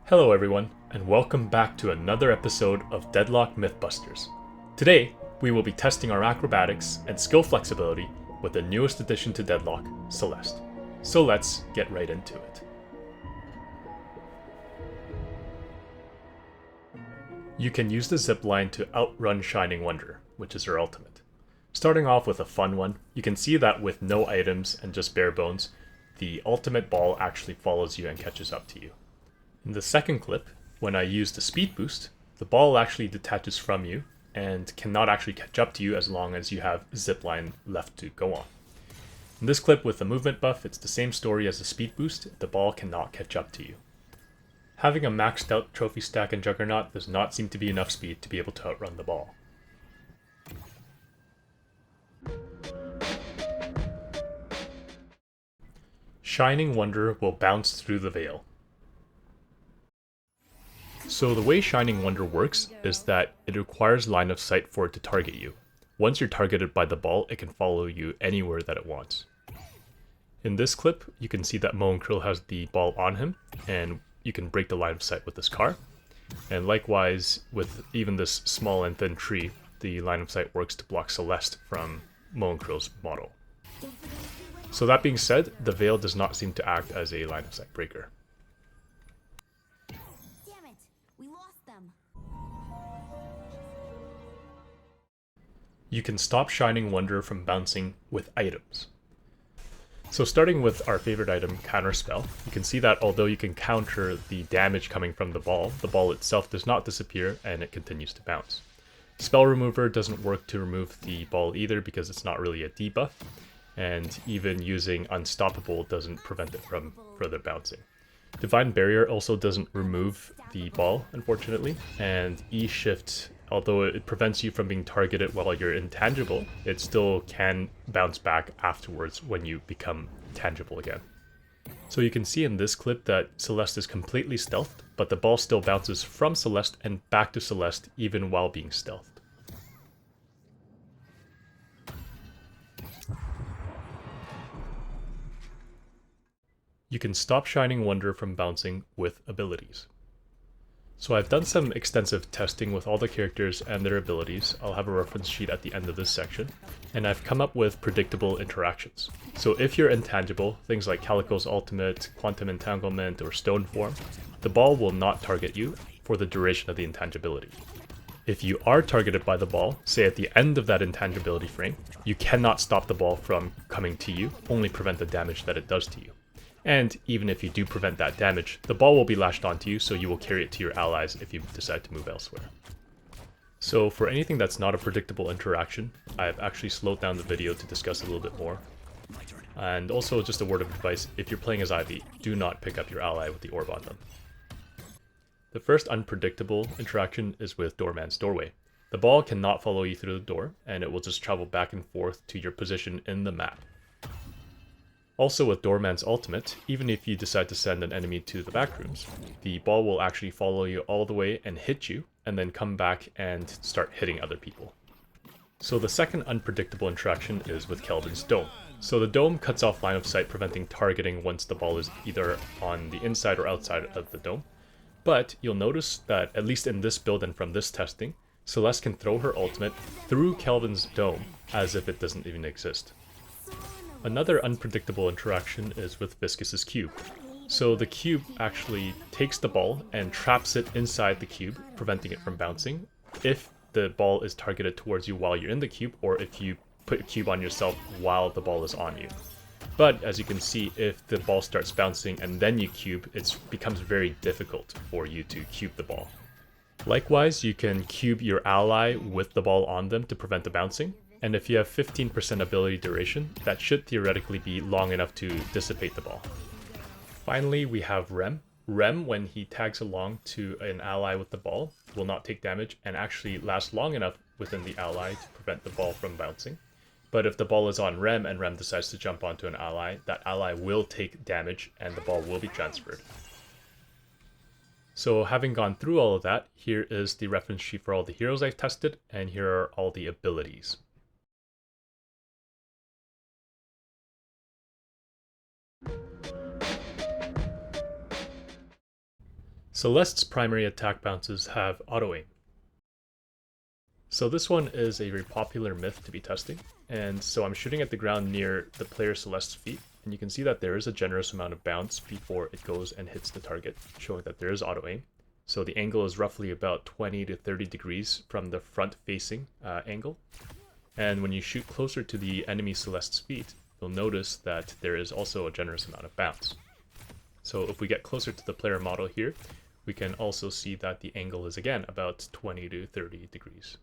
Hello everyone, and welcome back to another episode of Deadlock Mythbusters. Today, we will be testing our acrobatics and skill flexibility with the newest addition to Deadlock, Celeste. So let's get right into it. You can use the zipline to outrun Shining Wonder, which is her ultimate. Starting off with a fun one, you can see that with no items and just bare bones, the ultimate ball actually follows you and catches up to you. In the second clip, when I use the speed boost, the ball actually detaches from you and cannot actually catch up to you as long as you have zipline left to go on. In this clip with the movement buff, it's the same story as the speed boost, the ball cannot catch up to you. Having a maxed out trophy stack in Juggernaut does not seem to be enough speed to be able to outrun the ball. Shining Wonder will bounce through the veil. So the way Shining Wonder works is that it requires line of sight for it to target you. Once you're targeted by the ball, it can follow you anywhere that it wants. In this clip, you can see that Moe Krill has the ball on him, and you can break the line of sight with this car. And likewise, with even this small and thin tree, the line of sight works to block Celeste from Moe Krill's model. So that being said, the veil does not seem to act as a line of sight breaker. You can stop Shining Wonder from bouncing with items. So starting with our favorite item, Counterspell, you can see that although you can counter the damage coming from the ball itself does not disappear and it continues to bounce. Spell Remover doesn't work to remove the ball either because it's not really a debuff, and even using Unstoppable doesn't prevent it from further bouncing. Divine Barrier also doesn't remove the ball, unfortunately, and E-Shift, although it prevents you from being targeted while you're intangible, it still can bounce back afterwards when you become tangible again. So you can see in this clip that Celeste is completely stealthed, but the ball still bounces from Celeste and back to Celeste even while being stealthed. You can stop Shining Wonder from bouncing with abilities. So I've done some extensive testing with all the characters and their abilities. I'll have a reference sheet at the end of this section, and I've come up with predictable interactions. So if you're intangible, things like Calico's ultimate, Quantum Entanglement, or Stone Form, the ball will not target you for the duration of the intangibility. If you are targeted by the ball, say at the end of that intangibility frame, you cannot stop the ball from coming to you, only prevent the damage that it does to you. And even if you do prevent that damage, the ball will be lashed onto you, so you will carry it to your allies if you decide to move elsewhere. So for anything that's not a predictable interaction, I've actually slowed down the video to discuss a little bit more. And also just a word of advice, if you're playing as Ivy, do not pick up your ally with the orb on them. The first unpredictable interaction is with Doorman's Doorway. The ball cannot follow you through the door, and it will just travel back and forth to your position in the map. Also with Doorman's ultimate, even if you decide to send an enemy to the back rooms, the ball will actually follow you all the way and hit you, and then come back and start hitting other people. So the second unpredictable interaction is with Kelvin's Dome. So the dome cuts off line of sight, preventing targeting once the ball is either on the inside or outside of the dome. But you'll notice that, at least in this build and from this testing, Celeste can throw her ultimate through Kelvin's Dome as if it doesn't even exist. Another unpredictable interaction is with Viscus's cube. So the cube actually takes the ball and traps it inside the cube, preventing it from bouncing if the ball is targeted towards you while you're in the cube, or if you put a cube on yourself while the ball is on you. But as you can see, if the ball starts bouncing and then you cube, it becomes very difficult for you to cube the ball. Likewise, you can cube your ally with the ball on them to prevent the bouncing. And if you have 15% ability duration, that should theoretically be long enough to dissipate the ball. Finally, we have Rem. Rem, when he tags along to an ally with the ball, will not take damage and actually last long enough within the ally to prevent the ball from bouncing. But if the ball is on Rem and Rem decides to jump onto an ally, that ally will take damage and the ball will be transferred. So having gone through all of that, here is the reference sheet for all the heroes I've tested, and here are all the abilities. Celeste's primary attack bounces have auto-aim. So this one is a very popular myth to be testing, and so I'm shooting at the ground near the player Celeste's feet, and you can see that there is a generous amount of bounce before it goes and hits the target, showing that there is auto-aim. So the angle is roughly about 20 to 30 degrees from the front-facing angle, and when you shoot closer to the enemy Celeste's feet, you'll notice that there is also a generous amount of bounce. So if we get closer to the player model here, we can also see that the angle is again about 20 to 30 degrees.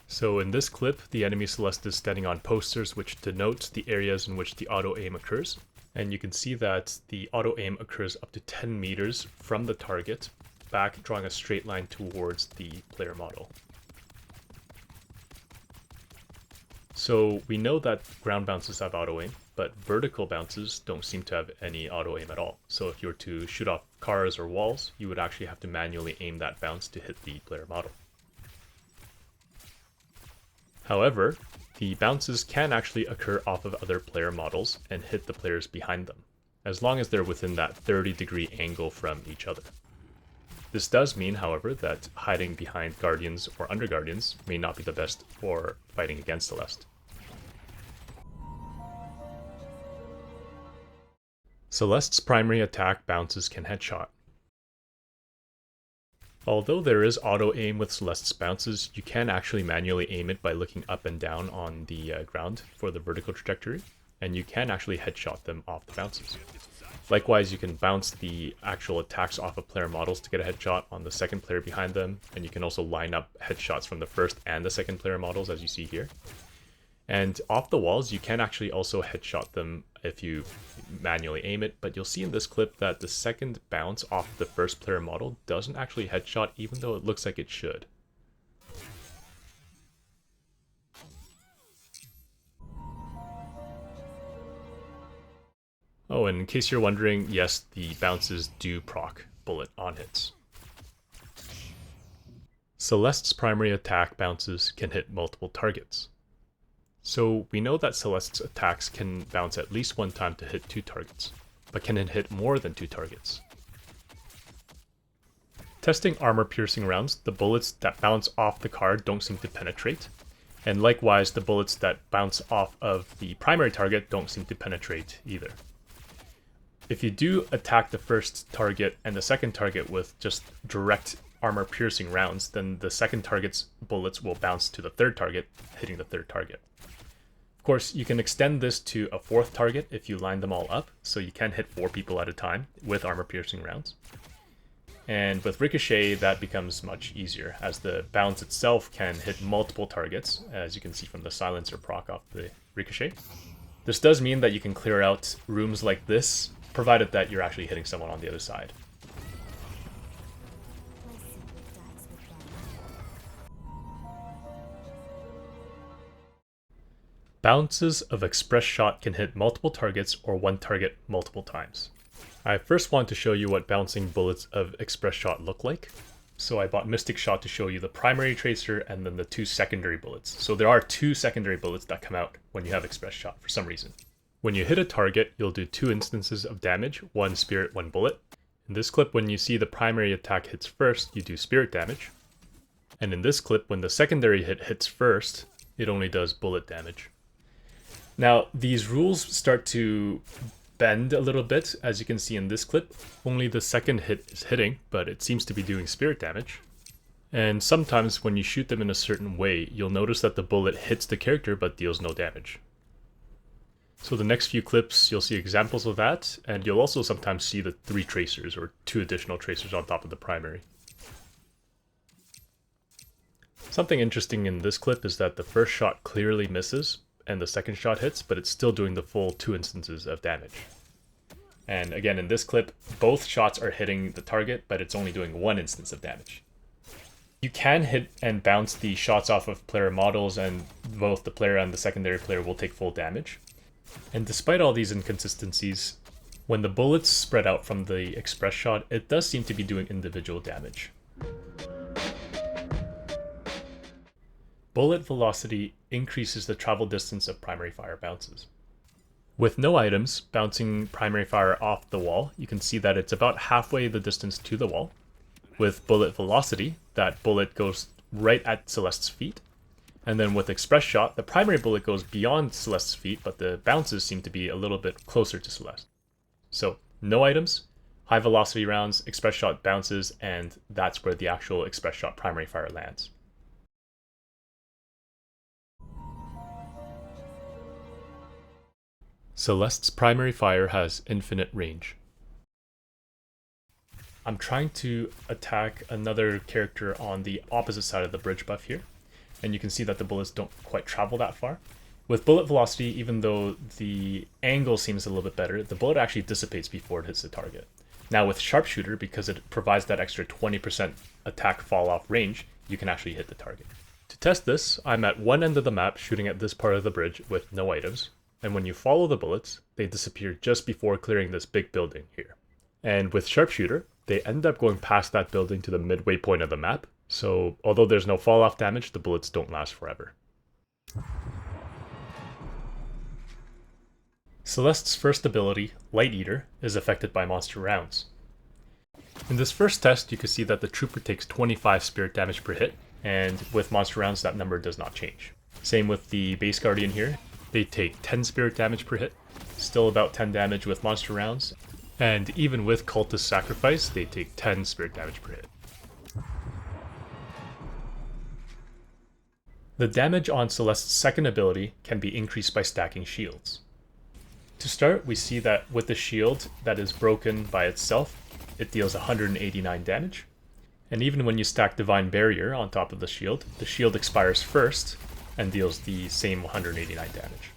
So in this clip, the enemy Celeste is standing on posters which denote the areas in which the auto-aim occurs. And you can see that the auto-aim occurs up to 10 meters from the target, back drawing a straight line towards the player model. So we know that ground bounces have auto-aim, but vertical bounces don't seem to have any auto-aim at all. So if you were to shoot off cars or walls, you would actually have to manually aim that bounce to hit the player model. However, the bounces can actually occur off of other player models and hit the players behind them, as long as they're within that 30-degree angle from each other. This does mean, however, that hiding behind Guardians or Under Guardians may not be the best for fighting against Celeste. Celeste's primary attack bounces can headshot. Although there is auto-aim with Celeste's bounces, you can actually manually aim it by looking up and down on the ground for the vertical trajectory, and you can actually headshot them off the bounces. Likewise, you can bounce the actual attacks off of player models to get a headshot on the second player behind them, and you can also line up headshots from the first and the second player models, as you see here. And off the walls, you can actually also headshot them if you manually aim it, but you'll see in this clip that the second bounce off the first player model doesn't actually headshot, even though it looks like it should. Oh, and in case you're wondering, yes, the bounces do proc bullet on hits. Celeste's primary attack bounces can hit multiple targets. So we know that Celeste's attacks can bounce at least one time to hit 2 targets, but can it hit more than 2 targets? Testing armor-piercing rounds, the bullets that bounce off the card don't seem to penetrate, and likewise the bullets that bounce off of the primary target don't seem to penetrate either. If you do attack the first target and the second target with just direct armor-piercing rounds, then the second target's bullets will bounce to the third target, hitting the third target. Of course, you can extend this to a fourth target if you line them all up, so you can hit 4 people at a time with armor-piercing rounds. And with Ricochet, that becomes much easier, as the bounce itself can hit multiple targets, as you can see from the silencer proc off the Ricochet. This does mean that you can clear out rooms like this, provided that you're actually hitting someone on the other side. Bounces of Express Shot can hit multiple targets or one target multiple times. I first want to show you what bouncing bullets of Express Shot look like. So I bought Mystic Shot to show you the primary tracer and then the 2 secondary bullets. So there are 2 secondary bullets that come out when you have Express Shot for some reason. When you hit a target, you'll do 2 instances of damage, 1 spirit, 1 bullet. In this clip, when you see the primary attack hits first, you do spirit damage. And in this clip, when the secondary hit hits first, it only does bullet damage. Now, these rules start to bend a little bit, as you can see in this clip. Only the second hit is hitting, but it seems to be doing spirit damage. And sometimes when you shoot them in a certain way, you'll notice that the bullet hits the character but deals no damage. So the next few clips, you'll see examples of that, and you'll also sometimes see the 3 tracers, or 2 additional tracers on top of the primary. Something interesting in this clip is that the first shot clearly misses, and the second shot hits, but it's still doing the full 2 instances of damage. And again, in this clip, both shots are hitting the target, but it's only doing 1 instance of damage. You can hit and bounce the shots off of player models, and both the player and the secondary player will take full damage. And despite all these inconsistencies, when the bullets spread out from the Express Shot, it does seem to be doing individual damage. Bullet velocity increases the travel distance of primary fire bounces. With no items, bouncing primary fire off the wall, you can see that it's about halfway the distance to the wall. With bullet velocity, that bullet goes right at Celeste's feet. And then with express shot, the primary bullet goes beyond Celeste's feet, but the bounces seem to be a little bit closer to Celeste. So no items, high velocity rounds, express shot bounces, and that's where the actual express shot primary fire lands. Celeste's primary fire has infinite range. I'm trying to attack another character on the opposite side of the bridge buff here, and you can see that the bullets don't quite travel that far. With bullet velocity, even though the angle seems a little bit better, the bullet actually dissipates before it hits the target. Now with sharpshooter, because it provides that extra 20% attack fall off range, you can actually hit the target. To test this, I'm at one end of the map shooting at this part of the bridge with no items, and when you follow the bullets, they disappear just before clearing this big building here. And with sharpshooter, they end up going past that building to the midway point of the map, so although there's no fall off damage, the bullets don't last forever. Celeste's first ability, Light Eater, is affected by monster rounds. In this first test, you can see that the trooper takes 25 spirit damage per hit, and with monster rounds that number does not change. Same with the base guardian here. They take 10 spirit damage per hit, still about 10 damage with monster rounds, and even with cultist sacrifice, they take 10 spirit damage per hit. The damage on Celeste's second ability can be increased by stacking shields. To start, we see that with the shield that is broken by itself, it deals 189 damage. And even when you stack Divine Barrier on top of the shield expires first and deals the same 189 damage.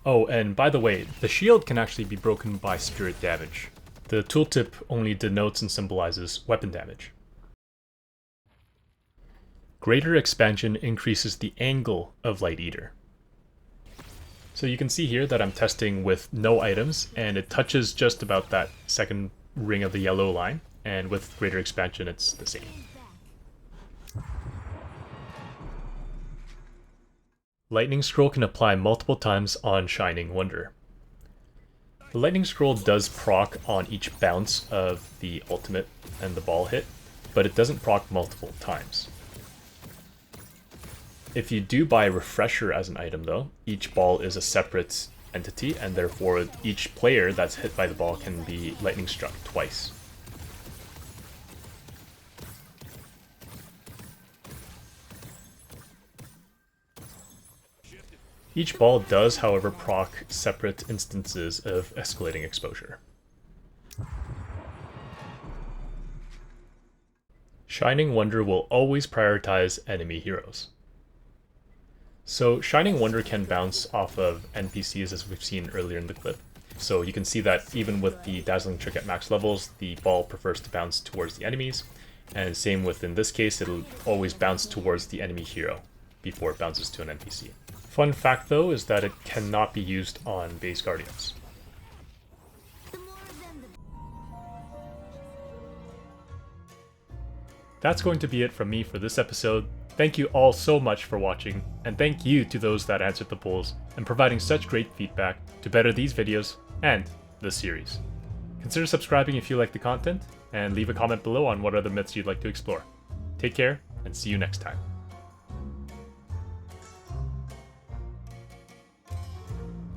Oh, and by the way, the shield can actually be broken by spirit damage. The tooltip only denotes and symbolizes weapon damage. Greater expansion increases the angle of Light Eater. So you can see here that I'm testing with no items, and it touches just about that second ring of the yellow line, and with greater expansion it's the same. Lightning Scroll can apply multiple times on Shining Wonder. The Lightning Scroll does proc on each bounce of the ultimate and the ball hit, but it doesn't proc multiple times. If you do buy Refresher as an item though, each ball is a separate entity, and therefore each player that's hit by the ball can be lightning struck twice. Each ball does, however, proc separate instances of escalating exposure. Shining Wonder will always prioritize enemy heroes. So Shining Wonder can bounce off of NPCs as we've seen earlier in the clip. So you can see that even with the Dazzling Trick at max levels, the ball prefers to bounce towards the enemies, and same with in this case, it'll always bounce towards the enemy hero before it bounces to an NPC. Fun fact though is that it cannot be used on base guardians. That's going to be it from me for this episode. Thank you all so much for watching, and thank you to those that answered the polls and providing such great feedback to better these videos and the series. Consider subscribing if you like the content, and leave a comment below on what other myths you'd like to explore. Take care, and see you next time.